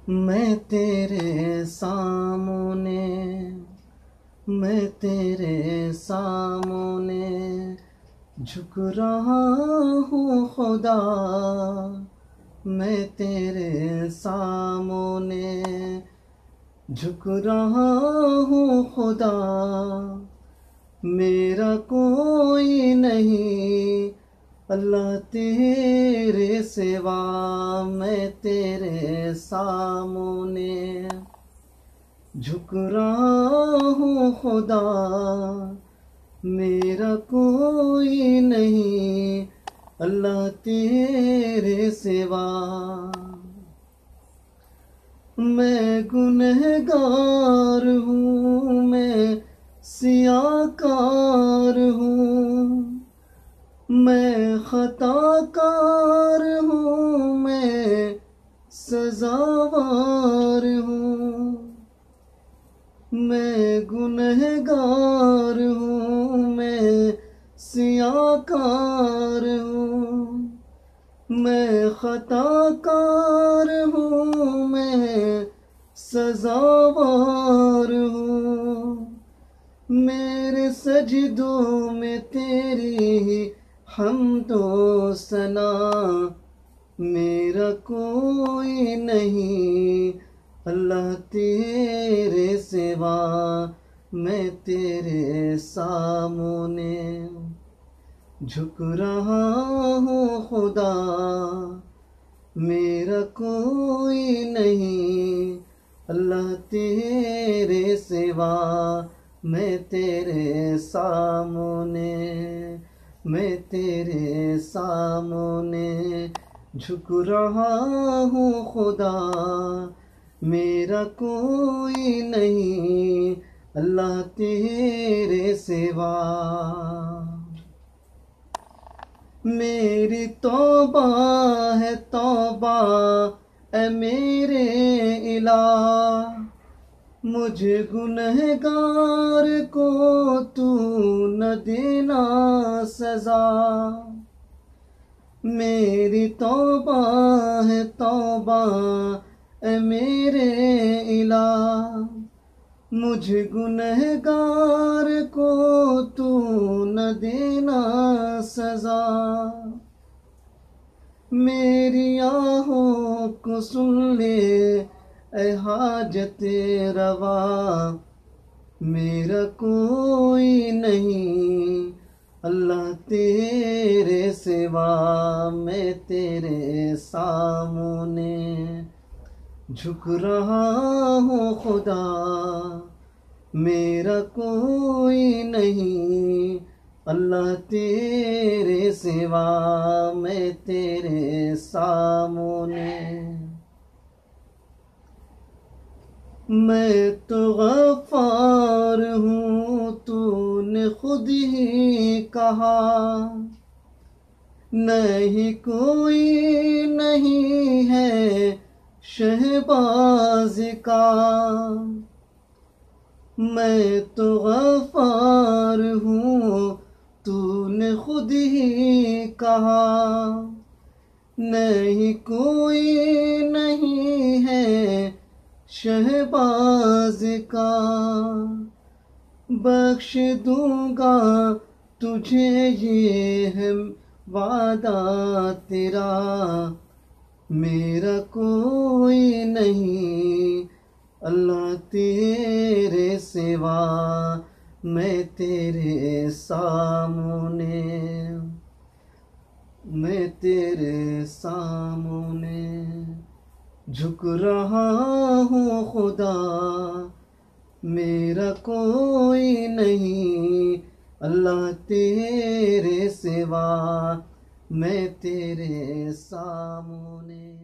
میں تیرے سامنے جھک رہا ہوں خدا، میں تیرے سامنے جھک رہا ہوں خدا، میرا کوئی نہیں اللہ تیرے سوا، میں تیرے سامنے جھک رہا ہوں خدا، میرا کوئی نہیں اللہ تیرے سوا، میں گنہگار ہوں، میں سیاہ کار ہوں، میں خطا کار ہوں، میں سزاوار ہوں، میں گنہگار ہوں، میں سیاہ کار ہوں، میں خطا کار ہوں، میں سزاوار ہوں، میرے سجدوں میں تیری حمد و ثنا، میرا کوئی نہیں اللہ تیرے سوا، میں تیرے سامنے جھک رہا ہوں خدا، میرا کوئی نہیں اللہ تیرے سوا، میں تیرے سامنے جھک رہا ہوں خدا، میرا کوئی نہیں اللہ تیرے سوا، میری توبہ ہے توبہ اے میرے الہ، مجھے گنہگار کو تو نہ دینا سزا، میری توبہ ہے توبہ اے میرے الہ، مجھے گنہگار کو تو نہ دینا سزا، میری آہوں کو سن لے اے حاجت روا، میرا کوئی نہیں اللہ تیرے سوا، میں تیرے سامنے جھک رہا ہوں خدا، میرا کوئی نہیں اللہ تیرے سوا، میں تیرے سامنے، میں تو غفار ہوں تو نے خود ہی کہا، نہیں کوئی نہیں ہے شہباز کا، میں تو غفار ہوں تو نے خود ہی کہا، نہیں کوئی نہیں ہے شہباز کا، بخش دوں گا تجھے یہ ہے وعدہ تیرا، میرا کوئی نہیں اللہ تیرے سوا، میں تیرے سامنے جھک رہا ہوں خدا، میرا کوئی نہیں اللہ تیرے سوا، میں تیرے سامنے